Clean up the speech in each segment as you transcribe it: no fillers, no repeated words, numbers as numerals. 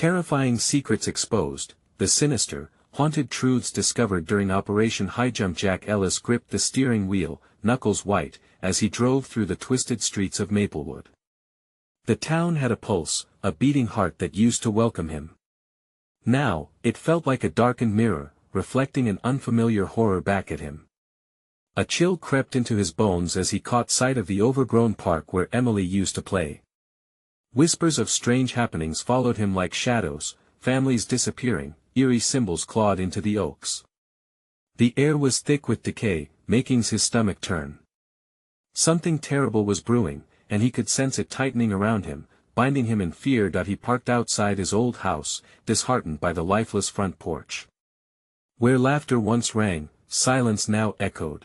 Terrifying secrets exposed, the sinister, haunted truths discovered during Operation Highjump. Jack Ellis gripped the steering wheel, knuckles white, as he drove through the twisted streets of Maplewood. The town had a pulse, a beating heart that used to welcome him. Now, it felt like a darkened mirror, reflecting an unfamiliar horror back at him. A chill crept into his bones as he caught sight of the overgrown park where Emily used to play. Whispers of strange happenings followed him like shadows, families disappearing, eerie symbols clawed into the oaks. The air was thick with decay, making his stomach turn. Something terrible was brewing, and he could sense it tightening around him, binding him in fear. He parked outside his old house, disheartened by the lifeless front porch. Where laughter once rang, silence now echoed.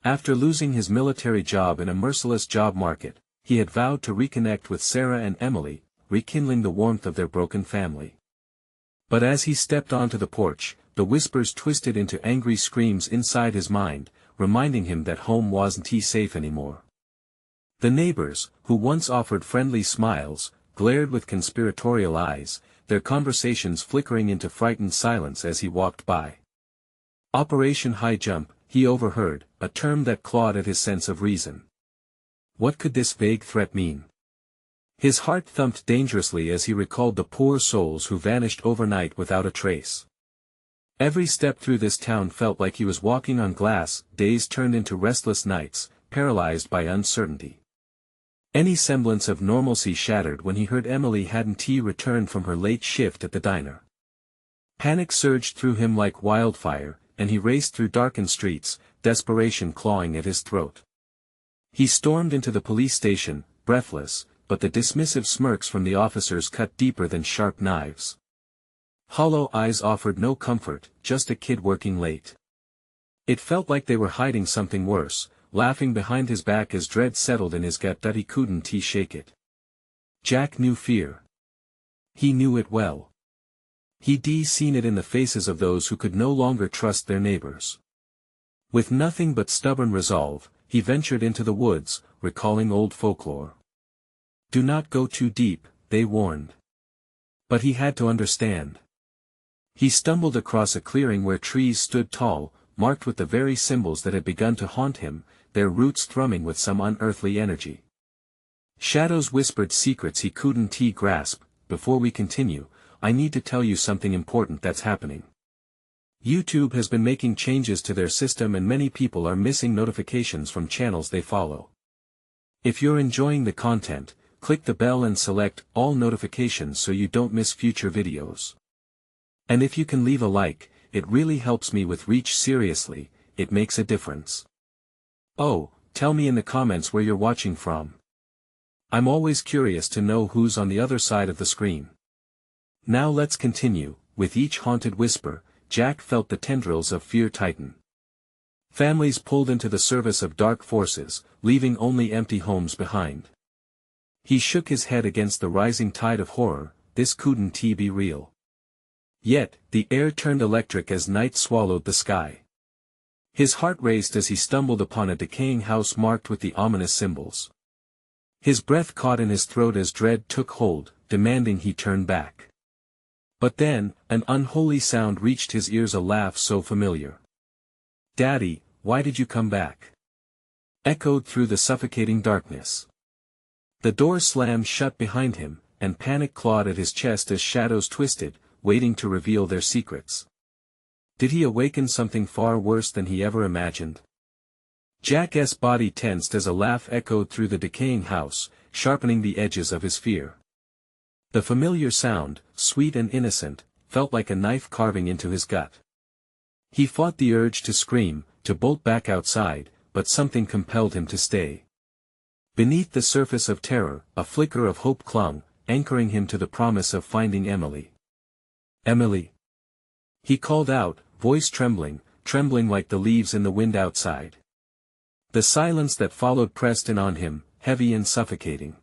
After losing his military job in a merciless job market, he had vowed to reconnect with Sarah and Emily, rekindling the warmth of their broken family. But as he stepped onto the porch, the whispers twisted into angry screams inside his mind, reminding him that home wasn't safe anymore. The neighbors, who once offered friendly smiles, glared with conspiratorial eyes, their conversations flickering into frightened silence as he walked by. Operation Highjump, he overheard, a term that clawed at his sense of reason. What could this vague threat mean? His heart thumped dangerously as he recalled the poor souls who vanished overnight without a trace. Every step through this town felt like he was walking on glass, days turned into restless nights, paralyzed by uncertainty. Any semblance of normalcy shattered when he heard Emily hadn't returned from her late shift at the diner. Panic surged through him like wildfire, and he raced through darkened streets, desperation clawing at his throat. He stormed into the police station, breathless, but the dismissive smirks from the officers cut deeper than sharp knives. Hollow eyes offered no comfort, just a kid working late. It felt like they were hiding something worse, laughing behind his back as dread settled in his gut that he couldn't shake it. Jack knew fear. He knew it well. He'd seen it in the faces of those who could no longer trust their neighbors. With nothing but stubborn resolve, he ventured into the woods, recalling old folklore. Do not go too deep, they warned. But he had to understand. He stumbled across a clearing where trees stood tall, marked with the very symbols that had begun to haunt him, their roots thrumming with some unearthly energy. Shadows whispered secrets he couldn't grasp. Before we continue, I need to tell you something important that's happening. YouTube has been making changes to their system and many people are missing notifications from channels they follow. If you're enjoying the content, click the bell and select all notifications so you don't miss future videos. And if you can leave a like, it really helps me with reach. Seriously, it makes a difference. Oh, tell me in the comments where you're watching from. I'm always curious to know who's on the other side of the screen. Now let's continue. With each haunted whisper, Jack felt the tendrils of fear tighten. Families pulled into the service of dark forces, leaving only empty homes behind. He shook his head against the rising tide of horror. This couldn't be real. Yet, the air turned electric as night swallowed the sky. His heart raced as he stumbled upon a decaying house marked with the ominous symbols. His breath caught in his throat as dread took hold, demanding he turn back. But then, an unholy sound reached his ears, a laugh so familiar. "Daddy, why did you come back?" echoed through the suffocating darkness. The door slammed shut behind him, and panic clawed at his chest as shadows twisted, waiting to reveal their secrets. Did he awaken something far worse than he ever imagined? Jack's body tensed as a laugh echoed through the decaying house, sharpening the edges of his fear. The familiar sound, sweet and innocent, felt like a knife carving into his gut. He fought the urge to scream, to bolt back outside, but something compelled him to stay. Beneath the surface of terror, a flicker of hope clung, anchoring him to the promise of finding Emily. "Emily!" he called out, voice trembling like the leaves in the wind outside. The silence that followed pressed in on him, heavy and suffocating.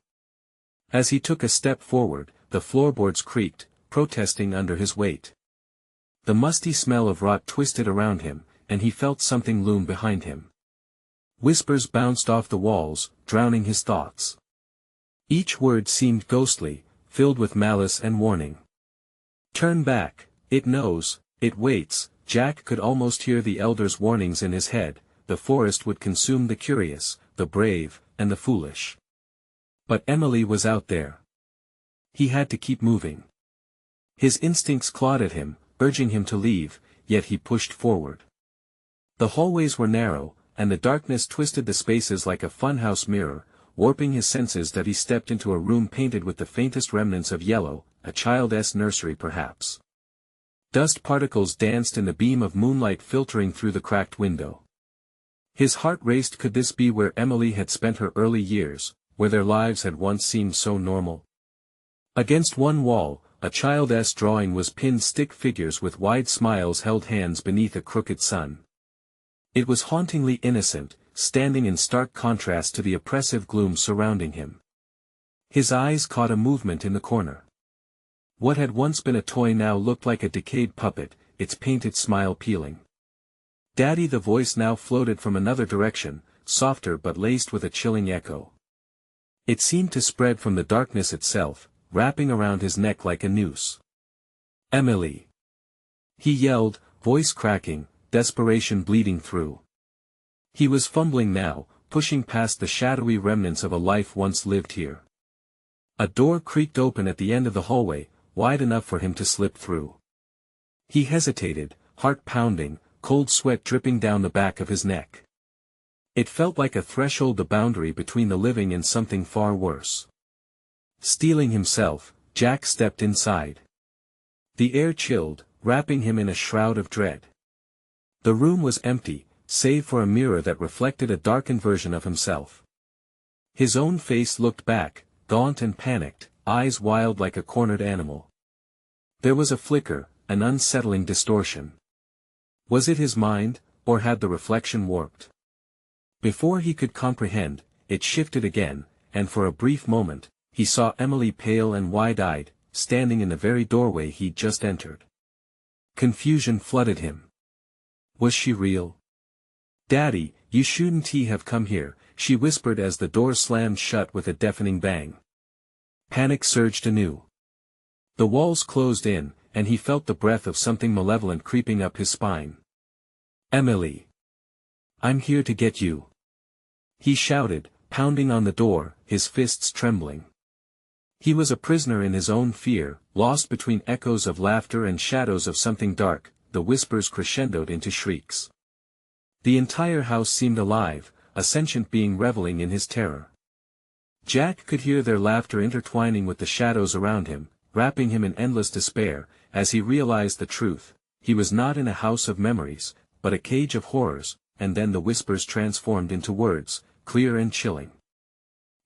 As he took a step forward, the floorboards creaked, protesting under his weight. The musty smell of rot twisted around him, and he felt something loom behind him. Whispers bounced off the walls, drowning his thoughts. Each word seemed ghostly, filled with malice and warning. Turn back, it knows, it waits. Jack could almost hear the elder's warnings in his head. The forest would consume the curious, the brave, and the foolish. But Emily was out there. He had to keep moving. His instincts clawed at him, urging him to leave, yet he pushed forward. The hallways were narrow, and the darkness twisted the spaces like a funhouse mirror, warping his senses that he stepped into a room painted with the faintest remnants of yellow, a child's nursery perhaps. Dust particles danced in the beam of moonlight filtering through the cracked window. His heart raced. Could this be where Emily had spent her early years, where their lives had once seemed so normal? Against one wall, a child's drawing was pinned. Stick figures with wide smiles held hands beneath a crooked sun. It was hauntingly innocent, standing in stark contrast to the oppressive gloom surrounding him. His eyes caught a movement in the corner. What had once been a toy now looked like a decayed puppet, its painted smile peeling. "Daddy!" The voice now floated from another direction, softer but laced with a chilling echo. It seemed to spread from the darkness itself, wrapping around his neck like a noose. "Emily!" he yelled, voice cracking, desperation bleeding through. He was fumbling now, pushing past the shadowy remnants of a life once lived here. A door creaked open at the end of the hallway, wide enough for him to slip through. He hesitated, heart pounding, cold sweat dripping down the back of his neck. It felt like a threshold, the boundary between the living and something far worse. Steeling himself, Jack stepped inside. The air chilled, wrapping him in a shroud of dread. The room was empty, save for a mirror that reflected a darkened version of himself. His own face looked back, gaunt and panicked, eyes wild like a cornered animal. There was a flicker, an unsettling distortion. Was it his mind, or had the reflection warped? Before he could comprehend, it shifted again, and for a brief moment, he saw Emily pale and wide-eyed, standing in the very doorway he'd just entered. Confusion flooded him. Was she real? "Daddy, you shouldn't have come here," she whispered as the door slammed shut with a deafening bang. Panic surged anew. The walls closed in, and he felt the breath of something malevolent creeping up his spine. "Emily! I'm here to get you!" he shouted, pounding on the door, his fists trembling. He was a prisoner in his own fear, lost between echoes of laughter and shadows of something dark. The whispers crescendoed into shrieks. The entire house seemed alive, a sentient being reveling in his terror. Jack could hear their laughter intertwining with the shadows around him, wrapping him in endless despair. As he realized the truth, he was not in a house of memories, but a cage of horrors. And then the whispers transformed into words, clear and chilling.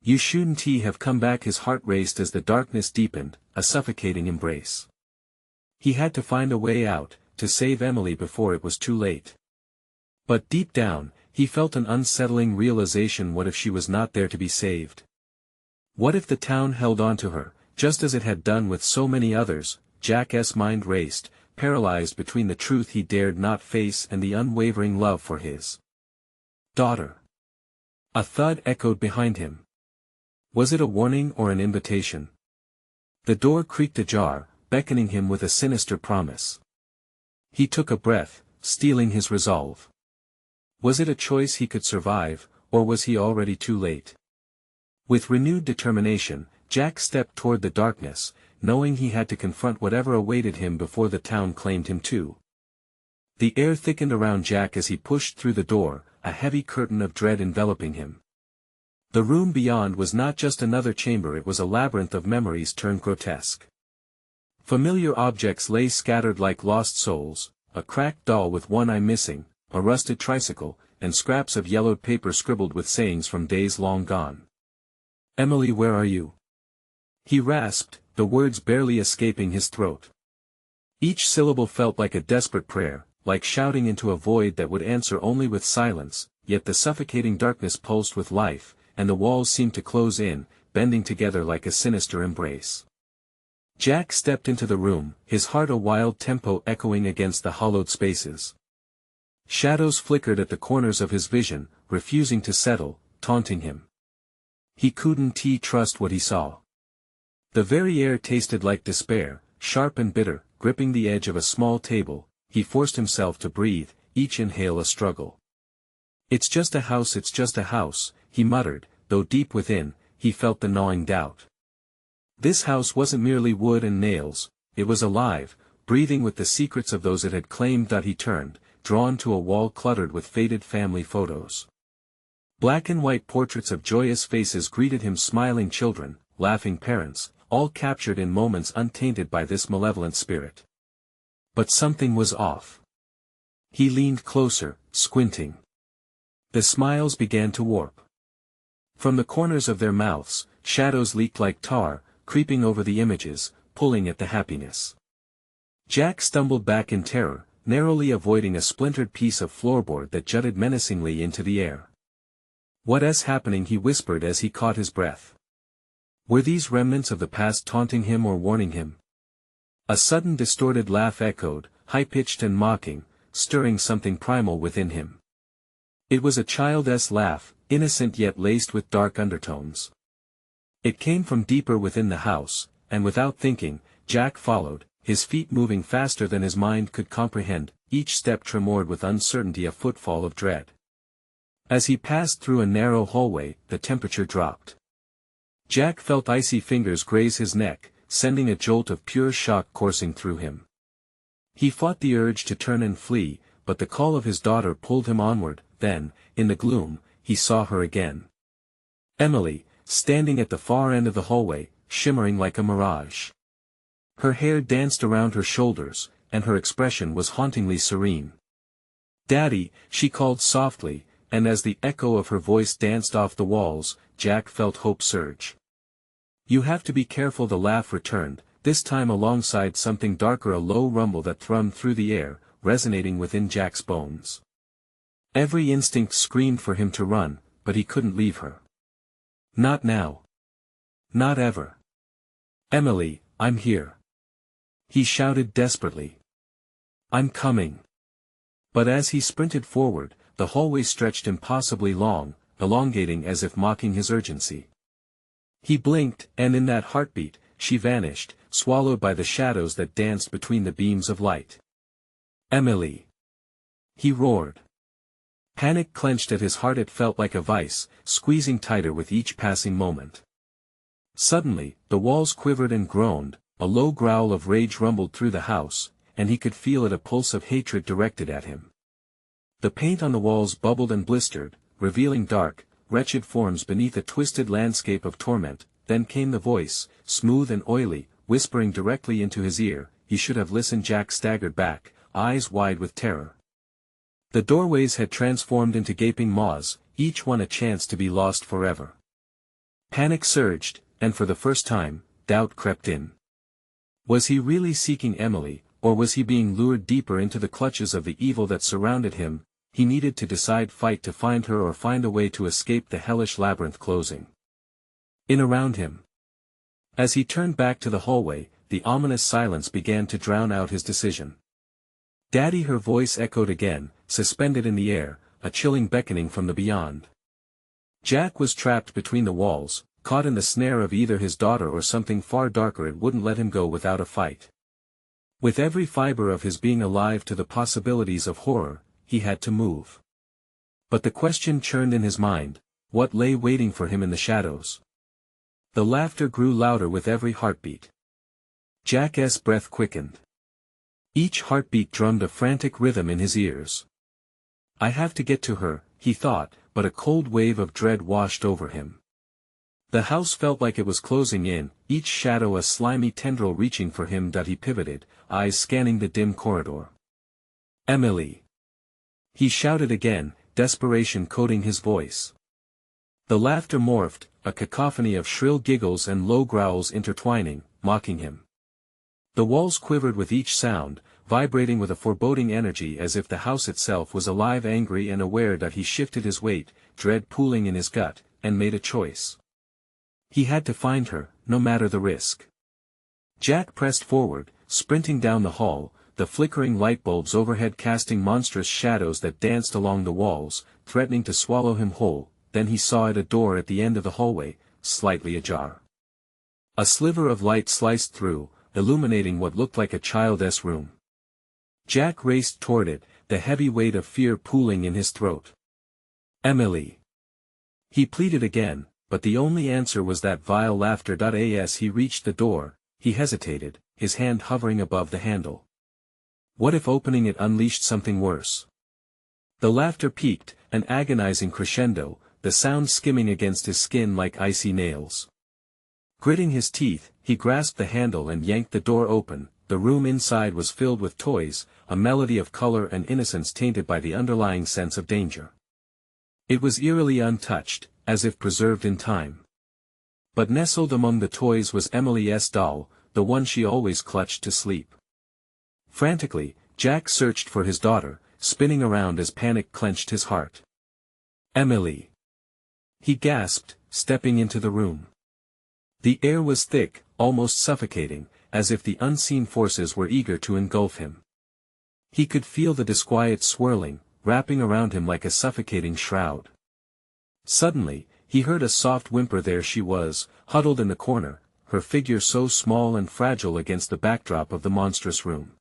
"You shouldn't have come back." His heart raced as the darkness deepened, a suffocating embrace. He had to find a way out, to save Emily before it was too late. But deep down, he felt an unsettling realization. What if she was not there to be saved? What if the town held on to her, just as it had done with so many others? Jack's mind raced, paralyzed between the truth he dared not face and the unwavering love for his daughter. A thud echoed behind him. Was it a warning or an invitation? The door creaked ajar, beckoning him with a sinister promise. He took a breath, steeling his resolve. Was it a choice he could survive, or was he already too late? With renewed determination, Jack stepped toward the darkness, knowing he had to confront whatever awaited him before the town claimed him too. The air thickened around Jack as he pushed through the door, a heavy curtain of dread enveloping him. The room beyond was not just another chamber, it was a labyrinth of memories turned grotesque. Familiar objects lay scattered like lost souls, a cracked doll with one eye missing, a rusted tricycle, and scraps of yellowed paper scribbled with sayings from days long gone. "Emily, where are you?" he rasped, the words barely escaping his throat. Each syllable felt like a desperate prayer, like shouting into a void that would answer only with silence, yet the suffocating darkness pulsed with life, and the walls seemed to close in, bending together like a sinister embrace. Jack stepped into the room, his heart a wild tempo echoing against the hollowed spaces. Shadows flickered at the corners of his vision, refusing to settle, taunting him. He couldn't trust what he saw. The very air tasted like despair, sharp and bitter, gripping the edge of a small table, he forced himself to breathe, each inhale a struggle. "It's just a house," he muttered, though deep within, he felt the gnawing doubt. This house wasn't merely wood and nails, it was alive, breathing with the secrets of those it had claimed. That he turned, drawn to a wall cluttered with faded family photos. Black and white portraits of joyous faces greeted him, smiling children, laughing parents, all captured in moments untainted by this malevolent spirit. But something was off. He leaned closer, squinting. The smiles began to warp. From the corners of their mouths, shadows leaked like tar, creeping over the images, pulling at the happiness. Jack stumbled back in terror, narrowly avoiding a splintered piece of floorboard that jutted menacingly into the air. "What's happening?" he whispered as he caught his breath. Were these remnants of the past taunting him or warning him? A sudden distorted laugh echoed, high-pitched and mocking, stirring something primal within him. It was a child's laugh, innocent yet laced with dark undertones. It came from deeper within the house, and without thinking, Jack followed, his feet moving faster than his mind could comprehend, each step tremored with uncertainty, a footfall of dread. As he passed through a narrow hallway, the temperature dropped. Jack felt icy fingers graze his neck, sending a jolt of pure shock coursing through him. He fought the urge to turn and flee, but the call of his daughter pulled him onward. Then, in the gloom, he saw her again. Emily, standing at the far end of the hallway, shimmering like a mirage. Her hair danced around her shoulders, and her expression was hauntingly serene. "Daddy," she called softly, and as the echo of her voice danced off the walls, Jack felt hope surge. "You have to be careful," the laugh returned, this time alongside something darker, a low rumble that thrummed through the air, resonating within Jack's bones. Every instinct screamed for him to run, but he couldn't leave her. Not now. Not ever. "Emily, I'm here," he shouted desperately. "I'm coming." But as he sprinted forward, the hallway stretched impossibly long, elongating as if mocking his urgency. He blinked, and in that heartbeat, she vanished, swallowed by the shadows that danced between the beams of light. "Emily!" he roared. Panic clenched at his heart. It felt like a vice, squeezing tighter with each passing moment. Suddenly, the walls quivered and groaned, a low growl of rage rumbled through the house, and he could feel it, a pulse of hatred directed at him. The paint on the walls bubbled and blistered, revealing dark, wretched forms beneath a twisted landscape of torment. Then came the voice, smooth and oily, whispering directly into his ear. He should have listened. Jack staggered back, eyes wide with terror. The doorways had transformed into gaping maws, each one a chance to be lost forever. Panic surged, and for the first time, doubt crept in. Was he really seeking Emily, or was he being lured deeper into the clutches of the evil that surrounded him? He needed to decide: fight to find her or find a way to escape the hellish labyrinth closing in around him. As he turned back to the hallway, the ominous silence began to drown out his decision. "Daddy," her voice echoed again, suspended in the air, a chilling beckoning from the beyond. Jack was trapped between the walls, caught in the snare of either his daughter or something far darker. It wouldn't let him go without a fight. With every fiber of his being alive to the possibilities of horror, he had to move. But the question churned in his mind: what lay waiting for him in the shadows? The laughter grew louder with every heartbeat. Jack's breath quickened. Each heartbeat drummed a frantic rhythm in his ears. "I have to get to her," he thought, but a cold wave of dread washed over him. The house felt like it was closing in, each shadow a slimy tendril reaching for him. He pivoted, eyes scanning the dim corridor. "Emily!" he shouted again, desperation coating his voice. The laughter morphed, a cacophony of shrill giggles and low growls intertwining, mocking him. The walls quivered with each sound, vibrating with a foreboding energy, as if the house itself was alive, angry and aware. He shifted his weight, dread pooling in his gut, and made a choice. He had to find her, no matter the risk. Jack pressed forward, sprinting down the hall, the flickering light bulbs overhead casting monstrous shadows that danced along the walls, threatening to swallow him whole. Then he saw it, a door at the end of the hallway, slightly ajar. A sliver of light sliced through, illuminating what looked like a child's room. Jack raced toward it, the heavy weight of fear pooling in his throat. "Emily!" He pleaded again, but the only answer was that vile laughter. As he reached the door, he hesitated, his hand hovering above the handle. What if opening it unleashed something worse? The laughter peaked, an agonizing crescendo, the sound skimming against his skin like icy nails. Gritting his teeth, he grasped the handle and yanked the door open. The room inside was filled with toys, a melody of color and innocence tainted by the underlying sense of danger. It was eerily untouched, as if preserved in time. But nestled among the toys was Emily's doll, the one she always clutched to sleep. Frantically, Jack searched for his daughter, spinning around as panic clenched his heart. "Emily!" he gasped, stepping into the room. The air was thick, almost suffocating, as if the unseen forces were eager to engulf him. He could feel the disquiet swirling, wrapping around him like a suffocating shroud. Suddenly, he heard a soft whimper. There she was, huddled in the corner, her figure so small and fragile against the backdrop of the monstrous room.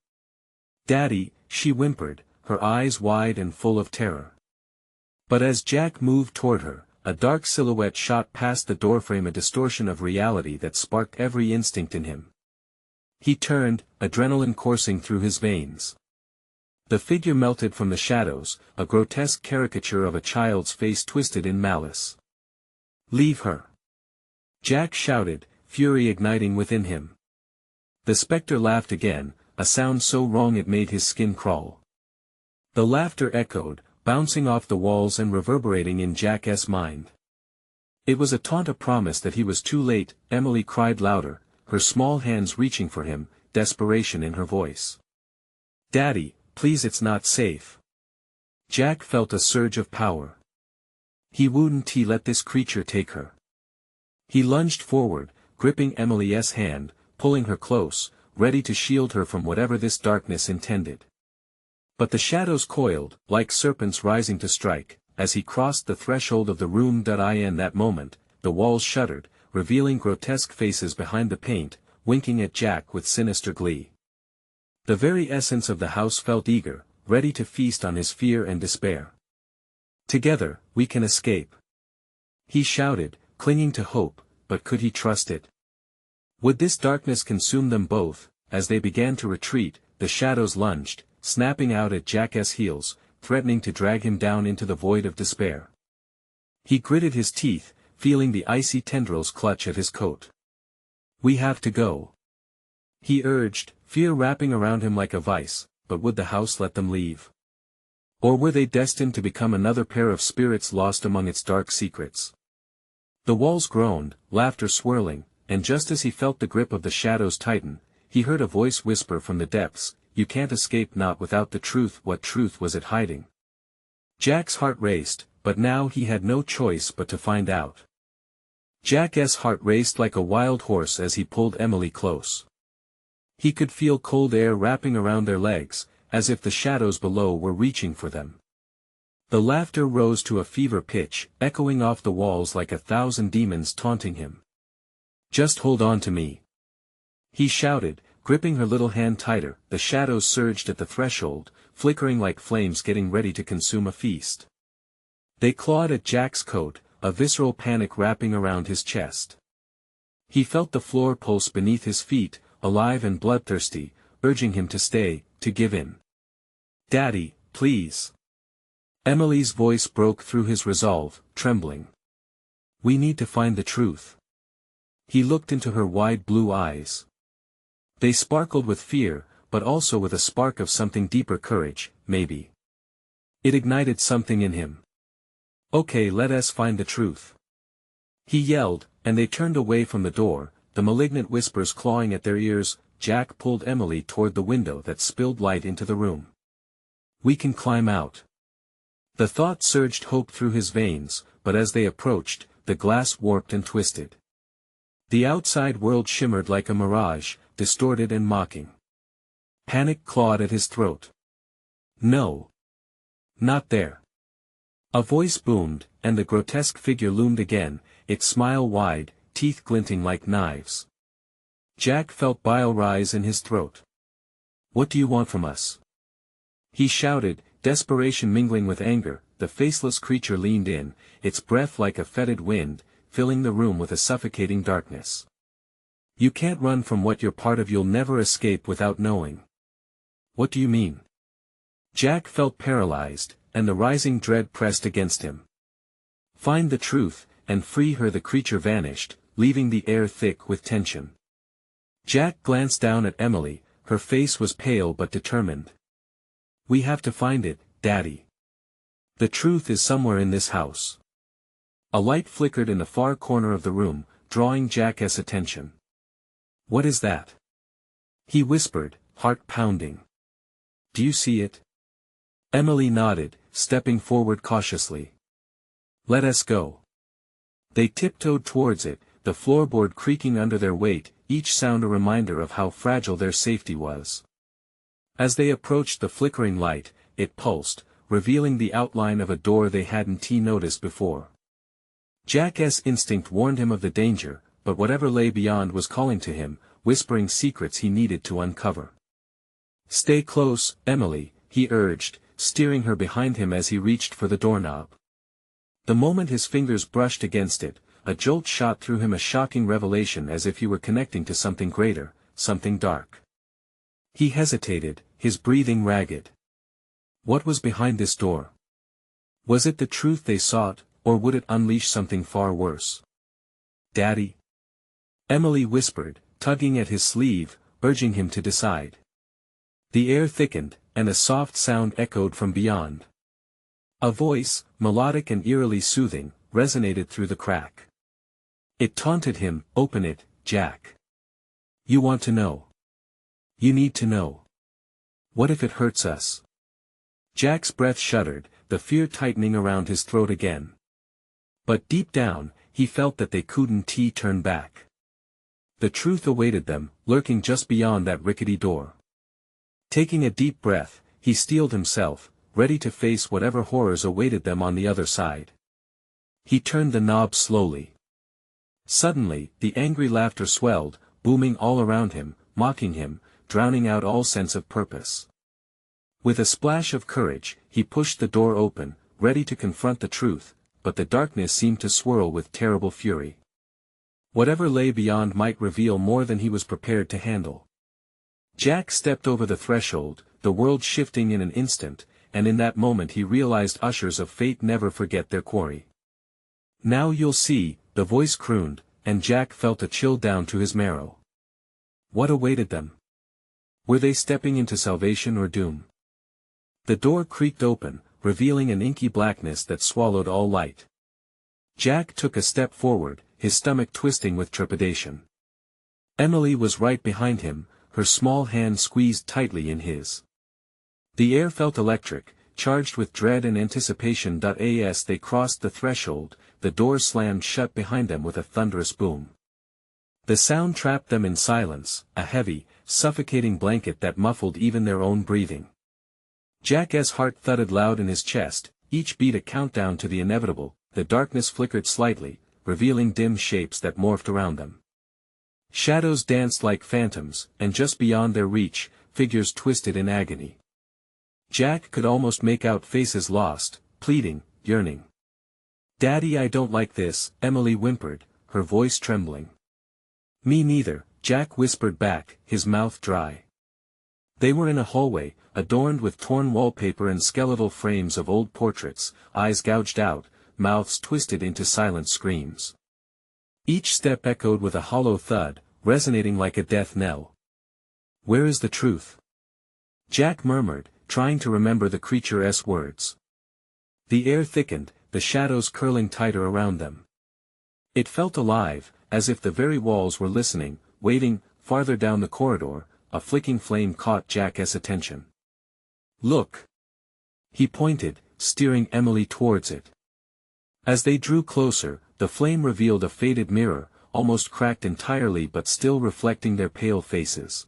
"Daddy," she whimpered, her eyes wide and full of terror. But as Jack moved toward her, a dark silhouette shot past the doorframe, a distortion of reality that sparked every instinct in him. He turned, adrenaline coursing through his veins. The figure melted from the shadows, a grotesque caricature of a child's face twisted in malice. "Leave her!" Jack shouted, fury igniting within him. The spectre laughed again, a sound so wrong it made his skin crawl. The laughter echoed, bouncing off the walls and reverberating in Jack's mind. It was a taunt, a promise that he was too late. Emily cried louder, her small hands reaching for him, desperation in her voice. "Daddy, please, it's not safe." Jack felt a surge of power. He wouldn't let this creature take her. He lunged forward, gripping Emily's hand, pulling her close, ready to shield her from whatever this darkness intended. But the shadows coiled, like serpents rising to strike, as he crossed the threshold of the room. In that moment, the walls shuddered, revealing grotesque faces behind the paint, winking at Jack with sinister glee. The very essence of the house felt eager, ready to feast on his fear and despair. "Together, we can escape," he shouted, clinging to hope, but could he trust it? Would this darkness consume them both? As they began to retreat, the shadows lunged, snapping out at Jack's heels, threatening to drag him down into the void of despair. He gritted his teeth, feeling the icy tendrils clutch at his coat. "We have to go," he urged, fear wrapping around him like a vice. But would the house let them leave? Or were they destined to become another pair of spirits lost among its dark secrets? The walls groaned, laughter swirling, and just as he felt the grip of the shadows tighten, he heard a voice whisper from the depths, "You can't escape, not without the truth." What truth was it hiding? Jack's heart raced, but now he had no choice but to find out. Jack's heart raced like a wild horse as he pulled Emily close. He could feel cold air wrapping around their legs, as if the shadows below were reaching for them. The laughter rose to a fever pitch, echoing off the walls like 1,000 demons taunting him. "Just hold on to me," he shouted, gripping her little hand tighter. The shadows surged at the threshold, flickering like flames getting ready to consume a feast. They clawed at Jack's coat, a visceral panic wrapping around his chest. He felt the floor pulse beneath his feet, alive and bloodthirsty, urging him to stay, to give in. "Daddy, please." Emily's voice broke through his resolve, trembling. "We need to find the truth." He looked into her wide blue eyes. They sparkled with fear, but also with a spark of something deeper, courage, maybe. It ignited something in him. "Okay, let us find the truth," he yelled, and they turned away from the door, the malignant whispers clawing at their ears. Jack pulled Emily toward the window that spilled light into the room. "We can climb out." The thought surged hope through his veins, but as they approached, the glass warped and twisted. The outside world shimmered like a mirage, distorted and mocking. Panic clawed at his throat. "No. Not there." A voice boomed, and the grotesque figure loomed again, its smile wide, teeth glinting like knives. Jack felt bile rise in his throat. "What do you want from us?" he shouted, desperation mingling with anger. The faceless creature leaned in, its breath like a fetid wind, filling the room with a suffocating darkness. "You can't run from what you're part of. You'll never escape without knowing." "What do you mean?" Jack felt paralyzed, and the rising dread pressed against him. "Find the truth, and free her." The creature vanished, leaving the air thick with tension. Jack glanced down at Emily, her face was pale but determined. "We have to find it, Daddy. The truth is somewhere in this house." A light flickered in the far corner of the room, drawing Jack's attention. "What is that?" he whispered, heart pounding. "Do you see it?" Emily nodded, stepping forward cautiously. "Let us go." They tiptoed towards it, the floorboard creaking under their weight, each sound a reminder of how fragile their safety was. As they approached the flickering light, it pulsed, revealing the outline of a door they hadn't noticed before. Jack's instinct warned him of the danger, but whatever lay beyond was calling to him, whispering secrets he needed to uncover. "Stay close, Emily," he urged, steering her behind him as he reached for the doorknob. The moment his fingers brushed against it, a jolt shot through him, a shocking revelation, as if he were connecting to something greater, something dark. He hesitated, his breathing ragged. What was behind this door? Was it the truth they sought, or would it unleash something far worse? "Daddy?" Emily whispered, tugging at his sleeve, urging him to decide. The air thickened, and a soft sound echoed from beyond. A voice, melodic and eerily soothing, resonated through the crack. It taunted him, "Open it, Jack. You want to know. You need to know. What if it hurts us?" Jack's breath shuddered, the fear tightening around his throat again. But deep down, he felt that they couldn't turn back. The truth awaited them, lurking just beyond that rickety door. Taking a deep breath, he steeled himself, ready to face whatever horrors awaited them on the other side. He turned the knob slowly. Suddenly, the angry laughter swelled, booming all around him, mocking him, drowning out all sense of purpose. With a splash of courage, he pushed the door open, ready to confront the truth, but the darkness seemed to swirl with terrible fury. Whatever lay beyond might reveal more than he was prepared to handle. Jack stepped over the threshold, the world shifting in an instant, and in that moment he realized ushers of fate never forget their quarry. "Now you'll see," the voice crooned, and Jack felt a chill down to his marrow. What awaited them? Were they stepping into salvation or doom? The door creaked open, revealing an inky blackness that swallowed all light. Jack took a step forward, his stomach twisting with trepidation. Emily was right behind him, her small hand squeezed tightly in his. The air felt electric, charged with dread and anticipation. As they crossed the threshold, the door slammed shut behind them with a thunderous boom. The sound trapped them in silence, a heavy, suffocating blanket that muffled even their own breathing. Jack's heart thudded loud in his chest, each beat a countdown to the inevitable. The darkness flickered slightly, revealing dim shapes that morphed around them. Shadows danced like phantoms, and just beyond their reach, figures twisted in agony. Jack could almost make out faces lost, pleading, yearning. "Daddy, I don't like this," Emily whimpered, her voice trembling. "Me neither," Jack whispered back, his mouth dry. They were in a hallway, adorned with torn wallpaper and skeletal frames of old portraits, eyes gouged out, mouths twisted into silent screams. Each step echoed with a hollow thud, resonating like a death knell. "Where is the truth?" Jack murmured, trying to remember the creature's words. The air thickened, the shadows curling tighter around them. It felt alive, as if the very walls were listening, waiting. Farther down the corridor, a flicking flame caught Jack's attention. "Look!" He pointed, steering Emily towards it. As they drew closer, the flame revealed a faded mirror, almost cracked entirely but still reflecting their pale faces.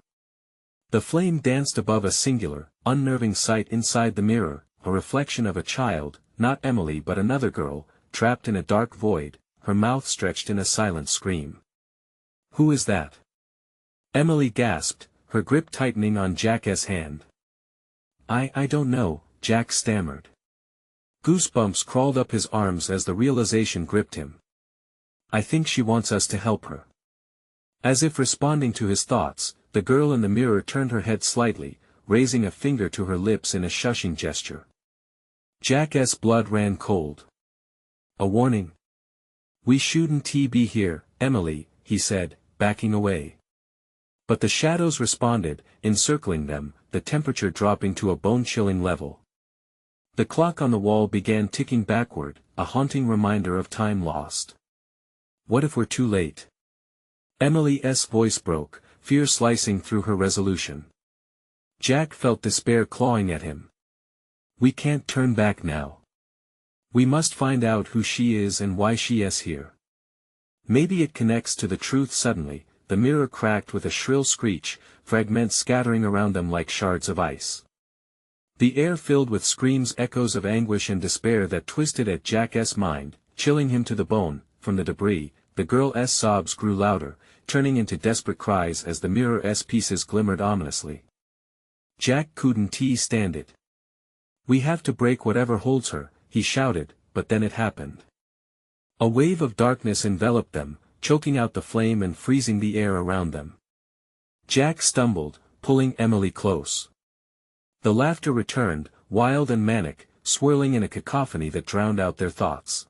The flame danced above a singular, unnerving sight inside the mirror, a reflection of a child, not Emily but another girl, trapped in a dark void, her mouth stretched in a silent scream. "Who is that?" Emily gasped, her grip tightening on Jack's hand. I don't know, Jack stammered. Goosebumps crawled up his arms as the realization gripped him. I think she wants us to help her. As if responding to his thoughts, the girl in the mirror turned her head slightly, raising a finger to her lips in a shushing gesture. Jack's blood ran cold. A warning? We shouldn't be here, Emily, he said, backing away. But the shadows responded, encircling them, the temperature dropping to a bone-chilling level. The clock on the wall began ticking backward, a haunting reminder of time lost. What if we're too late? Emily's voice broke, fear slicing through her resolution. Jack felt despair clawing at him. We can't turn back now. We must find out who she is and why she is here. Maybe it connects to the truth. Suddenly, the mirror cracked with a shrill screech, fragments scattering around them like shards of ice. The air filled with screams, echoes of anguish and despair that twisted at Jack's mind, chilling him to the bone. From the debris, the girl's sobs grew louder, turning into desperate cries as the mirror's pieces glimmered ominously. Jack couldn't stand it. We have to break whatever holds her, he shouted, but then it happened. A wave of darkness enveloped them, choking out the flame and freezing the air around them. Jack stumbled, pulling Emily close. The laughter returned, wild and manic, swirling in a cacophony that drowned out their thoughts.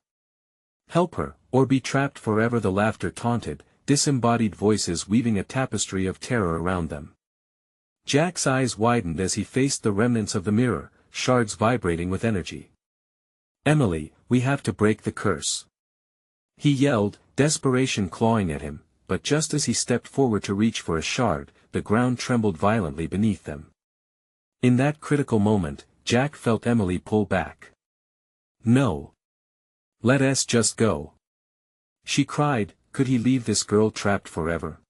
Help her, or be trapped forever, the laughter taunted, disembodied voices weaving a tapestry of terror around them. Jack's eyes widened as he faced the remnants of the mirror, shards vibrating with energy. Emily, we have to break the curse. He yelled, desperation clawing at him, but just as he stepped forward to reach for a shard, the ground trembled violently beneath them. In that critical moment, Jack felt Emily pull back. No. Let us just go. She cried. Could he leave this girl trapped forever?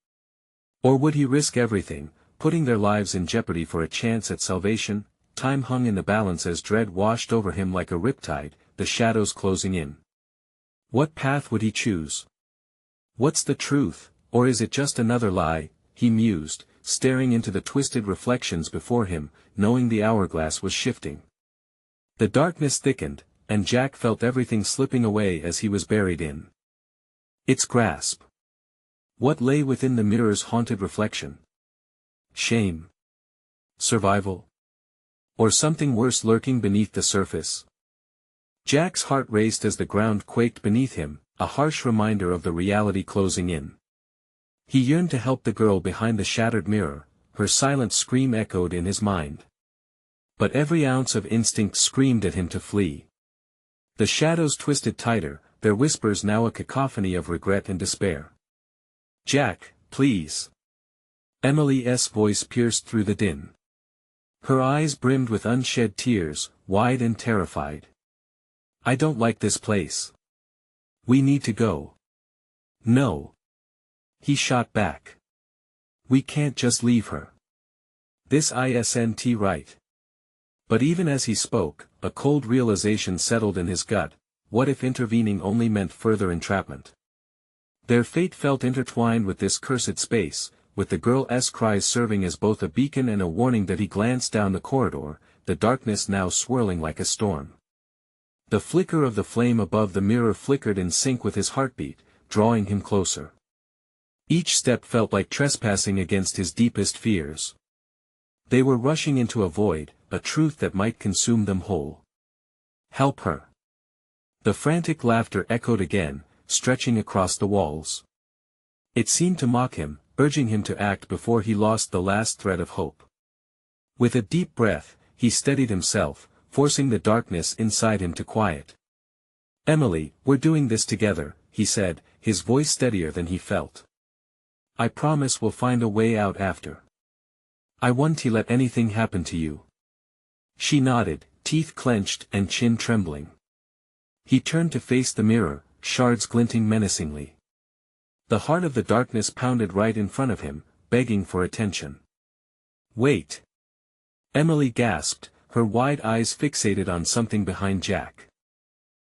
Or would he risk everything, putting their lives in jeopardy for a chance at salvation? Time hung in the balance as dread washed over him like a riptide, the shadows closing in. What path would he choose? What's the truth, or is it just another lie? He mused, staring into the twisted reflections before him, knowing the hourglass was shifting. The darkness thickened, and Jack felt everything slipping away as he was buried in its grasp. What lay within the mirror's haunted reflection? Shame? Survival? Or something worse lurking beneath the surface? Jack's heart raced as the ground quaked beneath him, a harsh reminder of the reality closing in. He yearned to help the girl behind the shattered mirror, her silent scream echoed in his mind. But every ounce of instinct screamed at him to flee. The shadows twisted tighter, their whispers now a cacophony of regret and despair. Jack, please. Emily's voice pierced through the din. Her eyes brimmed with unshed tears, wide and terrified. I don't like this place. We need to go. No. He shot back. We can't just leave her. This isn't right. But even as he spoke, a cold realization settled in his gut. What if intervening only meant further entrapment? Their fate felt intertwined with this cursed space, with the girl's cries serving as both a beacon and a warning. That he glanced down the corridor, the darkness now swirling like a storm. The flicker of the flame above the mirror flickered in sync with his heartbeat, drawing him closer. Each step felt like trespassing against his deepest fears. They were rushing into a void, a truth that might consume them whole. Help her. The frantic laughter echoed again, stretching across the walls. It seemed to mock him, urging him to act before he lost the last thread of hope. With a deep breath, he steadied himself, forcing the darkness inside him to quiet. Emily, we're doing this together, he said, his voice steadier than he felt. I promise we'll find a way out after. I won't let anything happen to you. She nodded, teeth clenched and chin trembling. He turned to face the mirror, shards glinting menacingly. The heart of the darkness pounded right in front of him, begging for attention. Wait. Emily gasped, her wide eyes fixated on something behind Jack.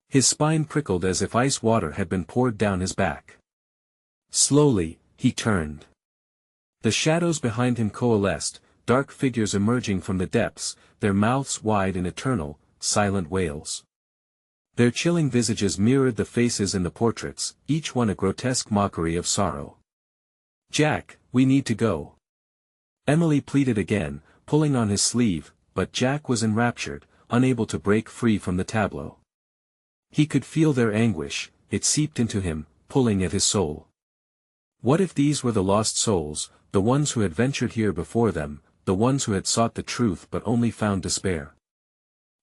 His spine prickled as if ice water had been poured down his back. Slowly, he turned. The shadows behind him coalesced, dark figures emerging from the depths, their mouths wide in eternal, silent wails. Their chilling visages mirrored the faces in the portraits, each one a grotesque mockery of sorrow. "Jack, we need to go." Emily pleaded again, pulling on his sleeve, but Jack was enraptured, unable to break free from the tableau. He could feel their anguish, it seeped into him, pulling at his soul. What if these were the lost souls, the ones who had ventured here before them, the ones who had sought the truth but only found despair?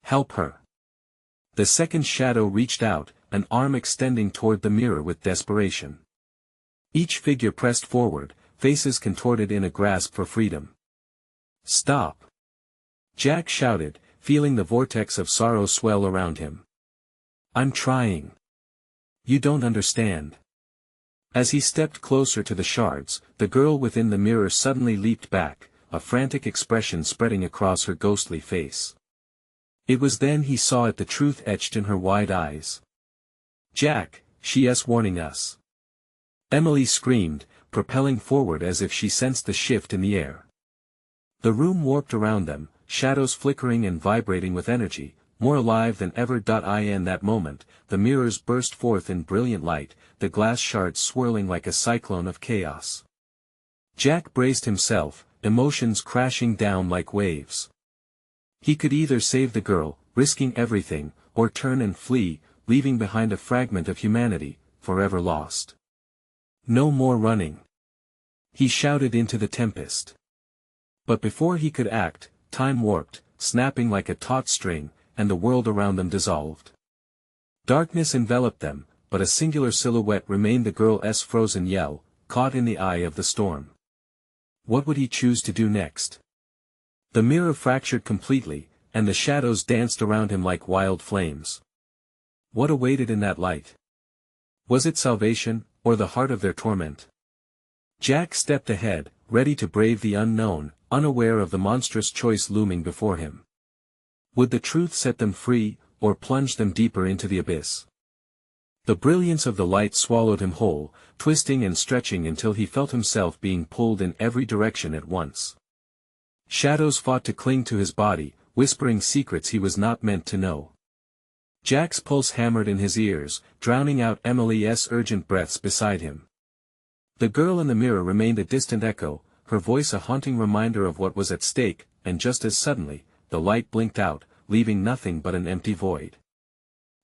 Help her. The second shadow reached out, an arm extending toward the mirror with desperation. Each figure pressed forward, faces contorted in a grasp for freedom. "Stop!" Jack shouted, feeling the vortex of sorrow swell around him. "I'm trying. You don't understand." As he stepped closer to the shards, the girl within the mirror suddenly leaped back, a frantic expression spreading across her ghostly face. It was then he saw it, the truth etched in her wide eyes. "Jack, she's warning us." Emily screamed, propelling forward as if she sensed the shift in the air. The room warped around them, shadows flickering and vibrating with energy, more alive than ever. In that moment, the mirrors burst forth in brilliant light, the glass shards swirling like a cyclone of chaos. Jack braced himself, emotions crashing down like waves. He could either save the girl, risking everything, or turn and flee, leaving behind a fragment of humanity, forever lost. "No more running!" he shouted into the tempest. But before he could act, time warped, snapping like a taut string, and the world around them dissolved. Darkness enveloped them, but a singular silhouette remained, the girl's frozen yell, caught in the eye of the storm. What would he choose to do next? The mirror fractured completely, and the shadows danced around him like wild flames. What awaited in that light? Was it salvation, or the heart of their torment? Jack stepped ahead, ready to brave the unknown, unaware of the monstrous choice looming before him. Would the truth set them free, or plunge them deeper into the abyss? The brilliance of the light swallowed him whole, twisting and stretching until he felt himself being pulled in every direction at once. Shadows fought to cling to his body, whispering secrets he was not meant to know. Jack's pulse hammered in his ears, drowning out Emily's urgent breaths beside him. The girl in the mirror remained a distant echo, her voice a haunting reminder of what was at stake, and just as suddenly, the light blinked out, leaving nothing but an empty void.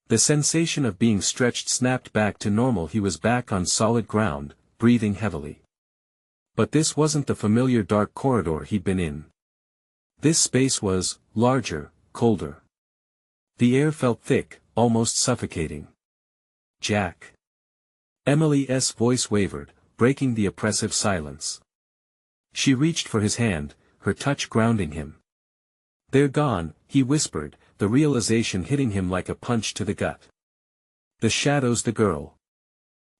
The sensation of being stretched snapped back to normal. He was back on solid ground, breathing heavily. But this wasn't the familiar dark corridor he'd been in. This space was larger, colder. The air felt thick, almost suffocating. "Jack." Emily's voice wavered, breaking the oppressive silence. She reached for his hand, her touch grounding him. "They're gone," he whispered, the realization hitting him like a punch to the gut. "The shadows, the girl."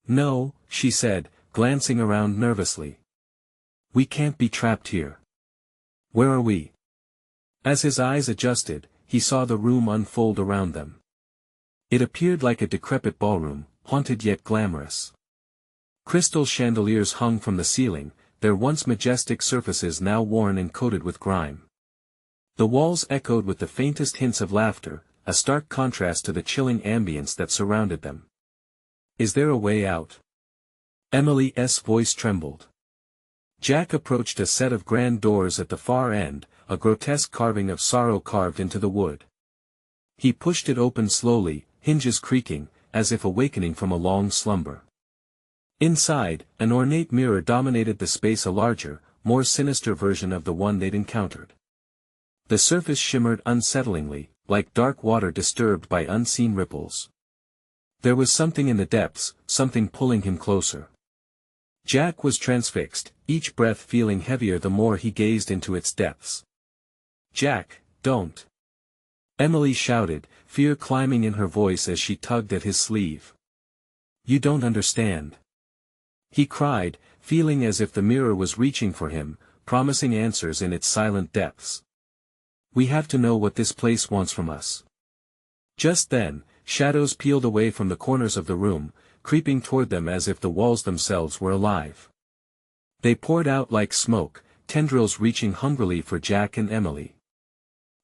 "No," she said, glancing around nervously. "We can't be trapped here. Where are we?" As his eyes adjusted, he saw the room unfold around them. It appeared like a decrepit ballroom, haunted yet glamorous. Crystal chandeliers hung from the ceiling, their once majestic surfaces now worn and coated with grime. The walls echoed with the faintest hints of laughter, a stark contrast to the chilling ambience that surrounded them. "Is there a way out?" Emily's voice trembled. Jack approached a set of grand doors at the far end, a grotesque carving of sorrow carved into the wood. He pushed it open slowly, hinges creaking, as if awakening from a long slumber. Inside, an ornate mirror dominated the space, a larger, more sinister version of the one they'd encountered. The surface shimmered unsettlingly, like dark water disturbed by unseen ripples. There was something in the depths, something pulling him closer. Jack was transfixed, each breath feeling heavier the more he gazed into its depths. "Jack, don't!" Emily shouted, fear climbing in her voice as she tugged at his sleeve. "You don't understand," he cried, feeling as if the mirror was reaching for him, promising answers in its silent depths. "We have to know what this place wants from us." Just then, shadows peeled away from the corners of the room, creeping toward them as if the walls themselves were alive. They poured out like smoke, tendrils reaching hungrily for Jack and Emily.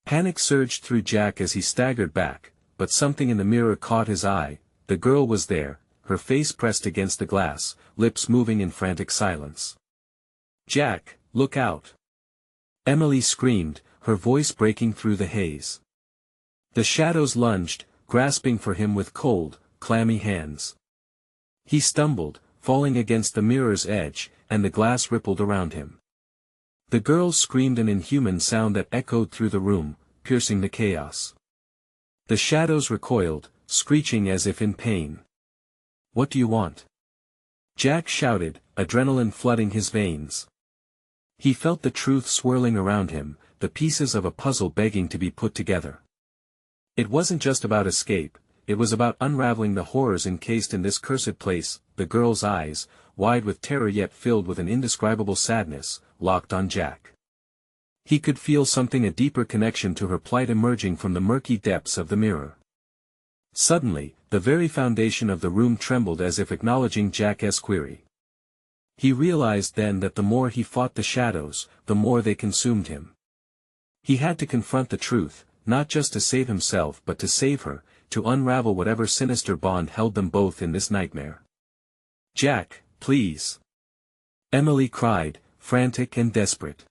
Panic surged through Jack as he staggered back, but something in the mirror caught his eye. The girl was there, her face pressed against the glass, lips moving in frantic silence. "Jack, look out!" Emily screamed, her voice breaking through the haze. The shadows lunged, grasping for him with cold, clammy hands. He stumbled, falling against the mirror's edge, and the glass rippled around him. The girl screamed an inhuman sound that echoed through the room, piercing the chaos. The shadows recoiled, screeching as if in pain. "What do you want?" Jack shouted, adrenaline flooding his veins. He felt the truth swirling around him, the pieces of a puzzle begging to be put together. It wasn't just about escape, it was about unraveling the horrors encased in this cursed place. The girl's eyes, wide with terror yet filled with an indescribable sadness, locked on Jack. He could feel something, a deeper connection to her plight emerging from the murky depths of the mirror. Suddenly, the very foundation of the room trembled as if acknowledging Jack's query. He realized then that the more he fought the shadows, the more they consumed him. He had to confront the truth, not just to save himself but to save her, to unravel whatever sinister bond held them both in this nightmare. "Jack, please!" Emily cried, frantic and desperate.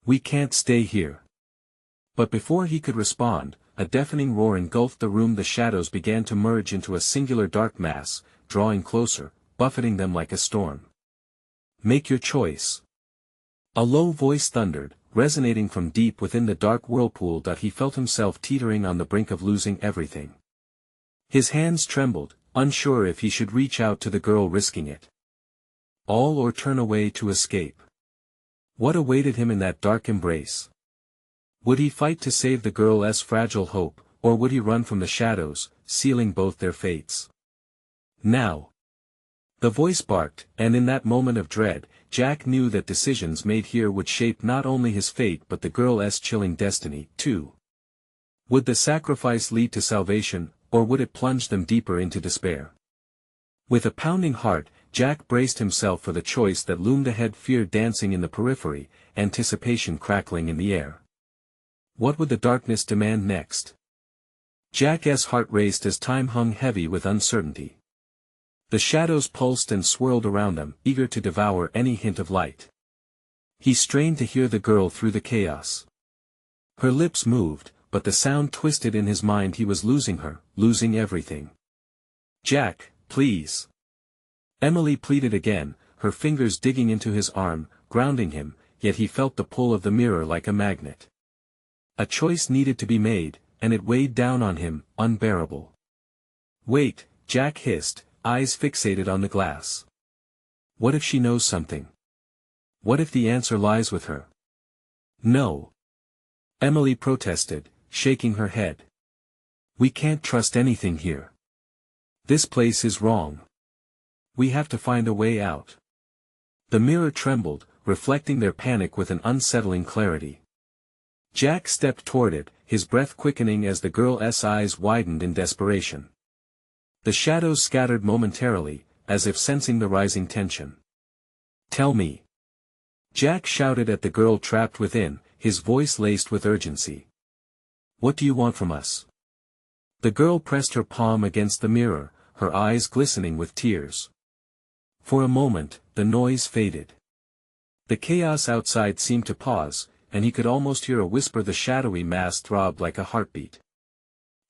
"We can't stay here." But before he could respond, a deafening roar engulfed the room. The shadows began to merge into a singular dark mass, drawing closer, buffeting them like a storm. "Make your choice." A low voice thundered, resonating from deep within the dark whirlpool that he felt himself teetering on the brink of losing everything. His hands trembled, unsure if he should reach out to the girl, risking it all or turn away to escape. What awaited him in that dark embrace? Would he fight to save the girl's fragile hope, or would he run from the shadows, sealing both their fates? "Now!" The voice barked, and in that moment of dread, Jack knew that decisions made here would shape not only his fate but the girl's chilling destiny, too. Would the sacrifice lead to salvation, or would it plunge them deeper into despair? With a pounding heart, Jack braced himself for the choice that loomed ahead, fear dancing in the periphery, anticipation crackling in the air. What would the darkness demand next? Jack's heart raced as time hung heavy with uncertainty. The shadows pulsed and swirled around them, eager to devour any hint of light. He strained to hear the girl through the chaos. Her lips moved, but the sound twisted in his mind. He was losing her, losing everything. "Jack, please!" Emily pleaded again, her fingers digging into his arm, grounding him, yet he felt the pull of the mirror like a magnet. A choice needed to be made, and it weighed down on him, unbearable. "Wait," Jack hissed, eyes fixated on the glass. What if she knows something? What if the answer lies with her? "No!" Emily protested, shaking her head. "We can't trust anything here. This place is wrong. We have to find a way out." The mirror trembled, reflecting their panic with an unsettling clarity. Jack stepped toward it, his breath quickening as the girl's eyes widened in desperation. The shadows scattered momentarily, as if sensing the rising tension. "Tell me!" Jack shouted at the girl trapped within, his voice laced with urgency. "What do you want from us?" The girl pressed her palm against the mirror, her eyes glistening with tears. For a moment, the noise faded. The chaos outside seemed to pause, and he could almost hear a whisper. The shadowy mass throbbed like a heartbeat.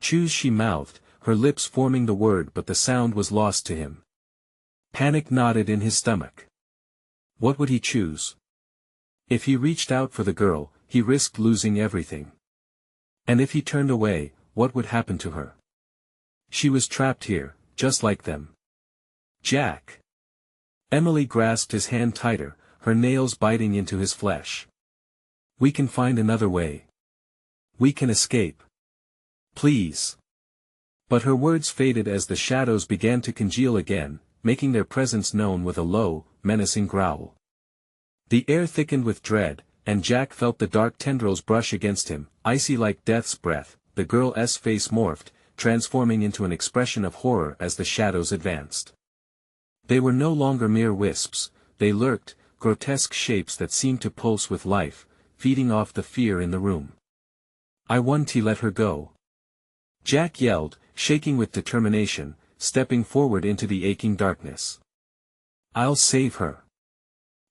"Choose," she mouthed, her lips forming the word, but the sound was lost to him. Panic knotted in his stomach. What would he choose? If he reached out for the girl, he risked losing everything. And if he turned away, what would happen to her? She was trapped here, just like them. "Jack!" Emily grasped his hand tighter, her nails biting into his flesh. "We can find another way. We can escape. Please." But her words faded as the shadows began to congeal again, making their presence known with a low, menacing growl. The air thickened with dread, and Jack felt the dark tendrils brush against him, icy like death's breath. The girl's face morphed, transforming into an expression of horror as the shadows advanced. They were no longer mere wisps, they lurked, grotesque shapes that seemed to pulse with life, feeding off the fear in the room. "I want to let her go," Jack yelled, shaking with determination, stepping forward into the aching darkness. "I'll save her."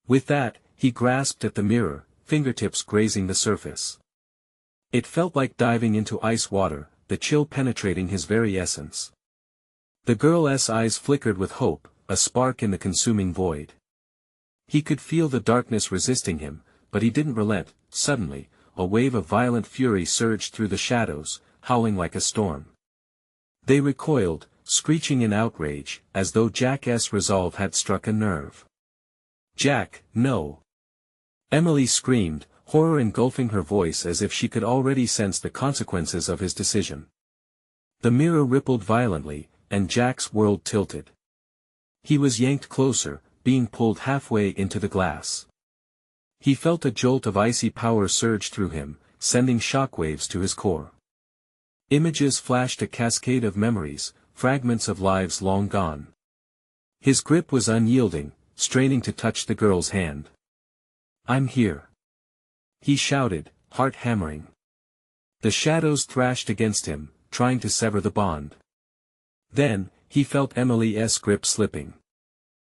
With that, he grasped at the mirror, fingertips grazing the surface. It felt like diving into ice water, the chill penetrating his very essence. The girl's eyes flickered with hope, a spark in the consuming void. He could feel the darkness resisting him, but he didn't relent. Suddenly, a wave of violent fury surged through the shadows, howling like a storm. They recoiled, screeching in outrage, as though Jack's resolve had struck a nerve. "Jack, no!" Emily screamed, horror engulfing her voice as if she could already sense the consequences of his decision. The mirror rippled violently, and Jack's world tilted. He was yanked closer, being pulled halfway into the glass. He felt a jolt of icy power surge through him, sending shockwaves to his core. Images flashed, a cascade of memories, fragments of lives long gone. His grip was unyielding, straining to touch the girl's hand. "I'm here," he shouted, heart hammering. The shadows thrashed against him, trying to sever the bond. Then, he felt Emily's grip slipping.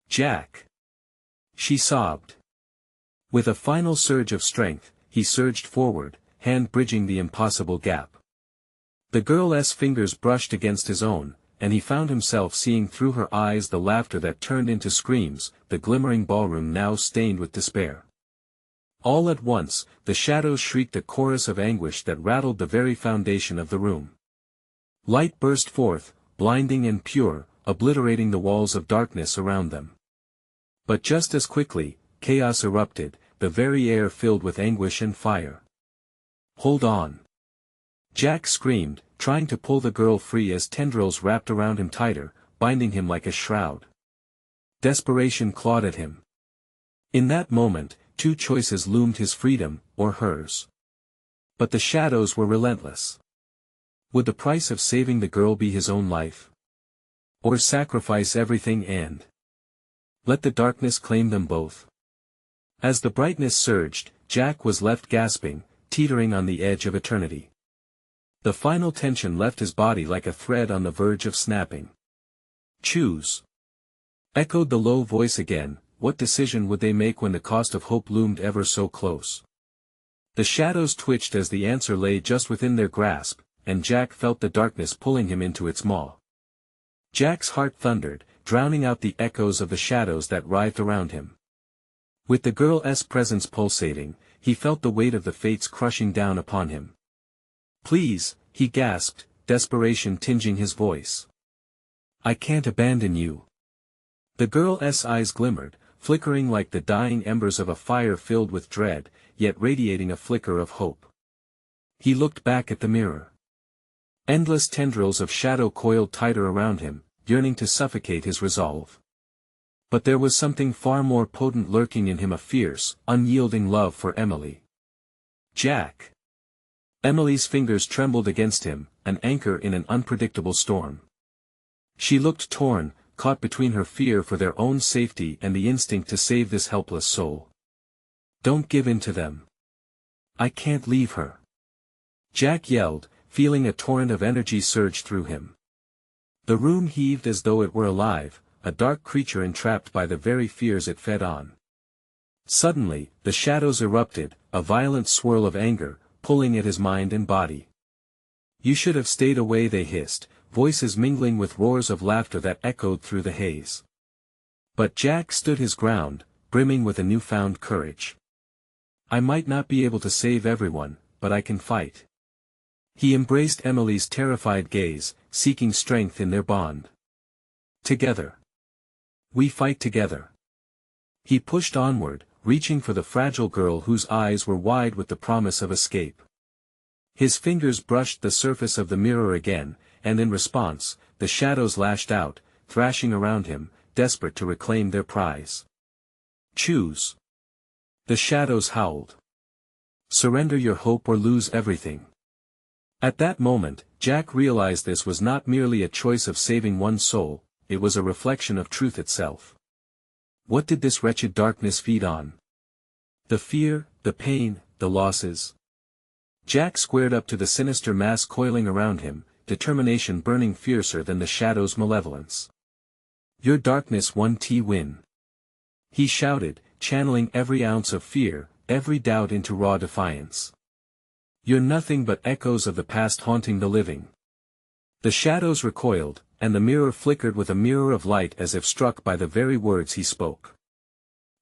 "Jack!" she sobbed. With a final surge of strength, he surged forward, hand bridging the impossible gap. The girl's fingers brushed against his own, and he found himself seeing through her eyes the laughter that turned into screams, the glimmering ballroom now stained with despair. All at once, the shadows shrieked a chorus of anguish that rattled the very foundation of the room. Light burst forth, blinding and pure, obliterating the walls of darkness around them. But just as quickly, chaos erupted, the very air filled with anguish and fire. "Hold on!" Jack screamed, trying to pull the girl free as tendrils wrapped around him tighter, binding him like a shroud. Desperation clawed at him. In that moment, two choices loomed: his freedom, or hers. But the shadows were relentless. Would the price of saving the girl be his own life? Or sacrifice everything and let the darkness claim them both? As the brightness surged, Jack was left gasping, teetering on the edge of eternity. The final tension left his body like a thread on the verge of snapping. "Choose," echoed the low voice again. What decision would they make when the cost of hope loomed ever so close? The shadows twitched as the answer lay just within their grasp, and Jack felt the darkness pulling him into its maw. Jack's heart thundered, drowning out the echoes of the shadows that writhed around him. With the girl's presence pulsating, he felt the weight of the fates crushing down upon him. "Please," he gasped, desperation tinging his voice. "I can't abandon you." The girl's eyes glimmered, flickering like the dying embers of a fire filled with dread, yet radiating a flicker of hope. He looked back at the mirror. Endless tendrils of shadow coiled tighter around him, yearning to suffocate his resolve. But there was something far more potent lurking in him, a fierce, unyielding love for Emily. "Jack!" Emily's fingers trembled against him, an anchor in an unpredictable storm. She looked torn, caught between her fear for their own safety and the instinct to save this helpless soul. "Don't give in to them. I can't leave her," Jack yelled, feeling a torrent of energy surge through him. The room heaved as though it were alive, a dark creature entrapped by the very fears it fed on. Suddenly, the shadows erupted, a violent swirl of anger, pulling at his mind and body. "You should have stayed away," they hissed, voices mingling with roars of laughter that echoed through the haze. But Jack stood his ground, brimming with a newfound courage. "I might not be able to save everyone, but I can fight." He embraced Emily's terrified gaze, seeking strength in their bond. "Together. We fight together." He pushed onward, reaching for the fragile girl whose eyes were wide with the promise of escape. His fingers brushed the surface of the mirror again, and in response, the shadows lashed out, thrashing around him, desperate to reclaim their prize. "Choose." The shadows howled. "Surrender your hope or lose everything." At that moment, Jack realized this was not merely a choice of saving one soul, it was a reflection of truth itself. What did this wretched darkness feed on? The fear, the pain, the losses. Jack squared up to the sinister mass coiling around him, determination burning fiercer than the shadow's malevolence. Your darkness won win. He shouted, channeling every ounce of fear, every doubt into raw defiance. You're nothing but echoes of the past haunting the living. The shadows recoiled, and the mirror flickered with a mirror of light as if struck by the very words he spoke.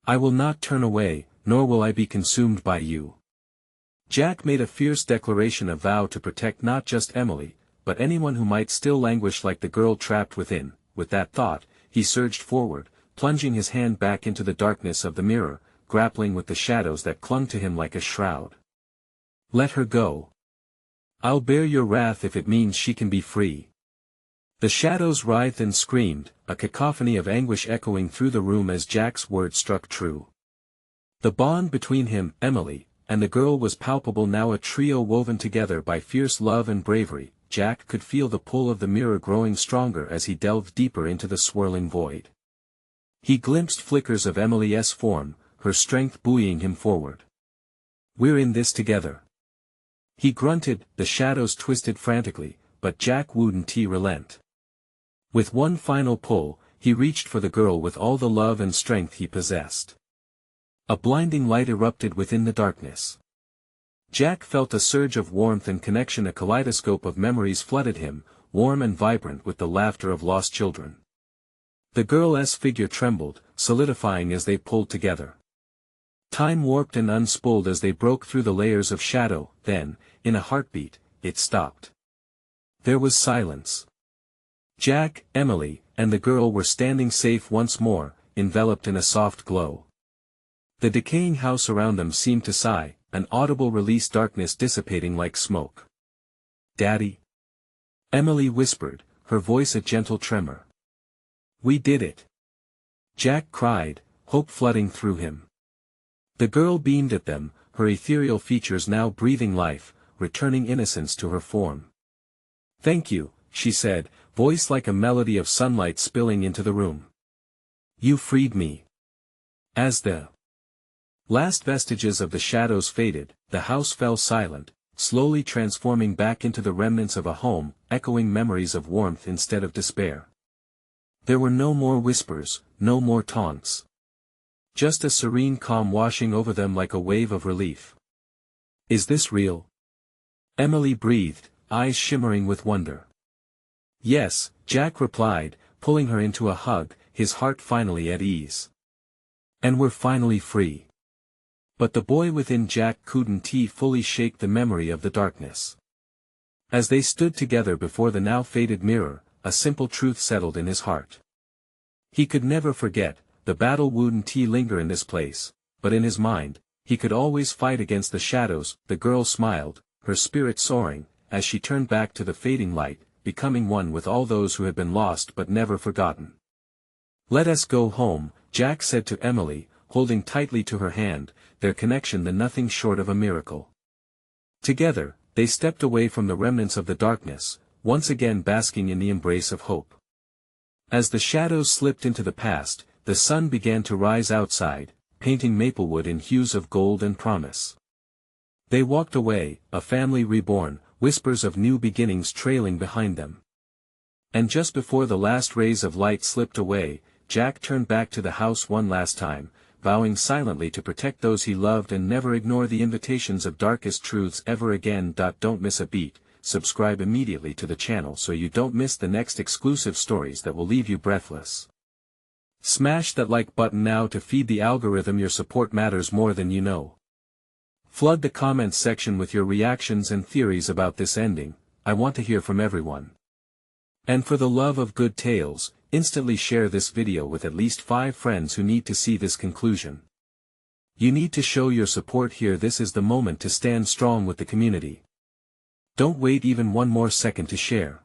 I will not turn away, nor will I be consumed by you. Jack made a fierce declaration of vow to protect not just Emily, but anyone who might still languish like the girl trapped within. With that thought, he surged forward, plunging his hand back into the darkness of the mirror, grappling with the shadows that clung to him like a shroud. Let her go. I'll bear your wrath if it means she can be free. The shadows writhed and screamed, a cacophony of anguish echoing through the room as Jack's words struck true. The bond between him, Emily, and the girl was palpable now, a trio woven together by fierce love and bravery. Jack could feel the pull of the mirror growing stronger as he delved deeper into the swirling void. He glimpsed flickers of Emily's form, her strength buoying him forward. We're in this together. He grunted, the shadows twisted frantically, but Jack wouldn't relent. With one final pull, he reached for the girl with all the love and strength he possessed. A blinding light erupted within the darkness. Jack felt a surge of warmth and connection, a kaleidoscope of memories flooded him, warm and vibrant with the laughter of lost children. The girl's figure trembled, solidifying as they pulled together. Time warped and unspooled as they broke through the layers of shadow, then, in a heartbeat, it stopped. There was silence. Jack, Emily, and the girl were standing safe once more, enveloped in a soft glow. The decaying house around them seemed to sigh, an audible release, darkness dissipating like smoke. Daddy? Emily whispered, her voice a gentle tremor. We did it. Jack cried, hope flooding through him. The girl beamed at them, her ethereal features now breathing life, returning innocence to her form. Thank you, she said, voice like a melody of sunlight spilling into the room. You freed me. As the last vestiges of the shadows faded, the house fell silent, slowly transforming back into the remnants of a home, echoing memories of warmth instead of despair. There were no more whispers, no more taunts. Just a serene calm washing over them like a wave of relief. Is this real? Emily breathed, eyes shimmering with wonder. Yes, Jack replied, pulling her into a hug, his heart finally at ease. And we're finally free. But the boy within Jack couldn't fully shake the memory of the darkness. As they stood together before the now faded mirror, a simple truth settled in his heart. He could never forget, the battle wouldn't linger in this place, but in his mind, he could always fight against the shadows. The girl smiled, her spirit soaring, as she turned back to the fading light, becoming one with all those who had been lost but never forgotten. Let us go home, Jack said to Emily, holding tightly to her hand, their connection the nothing short of a miracle. Together, they stepped away from the remnants of the darkness, once again basking in the embrace of hope. As the shadows slipped into the past, the sun began to rise outside, painting Maplewood in hues of gold and promise. They walked away, a family reborn, whispers of new beginnings trailing behind them. And just before the last rays of light slipped away, Jack turned back to the house one last time, vowing silently to protect those he loved and never ignore the invitations of darkest truths ever again. Don't miss a beat, subscribe immediately to the channel so you don't miss the next exclusive stories that will leave you breathless. Smash that like button now to feed the algorithm. Your support matters more than you know. Flood the comments section with your reactions and theories about this ending. I want to hear from everyone. And for the love of good tales, instantly share this video with at least 5 friends who need to see this conclusion. You need to show your support here. This is the moment to stand strong with the community. Don't wait even one more second to share.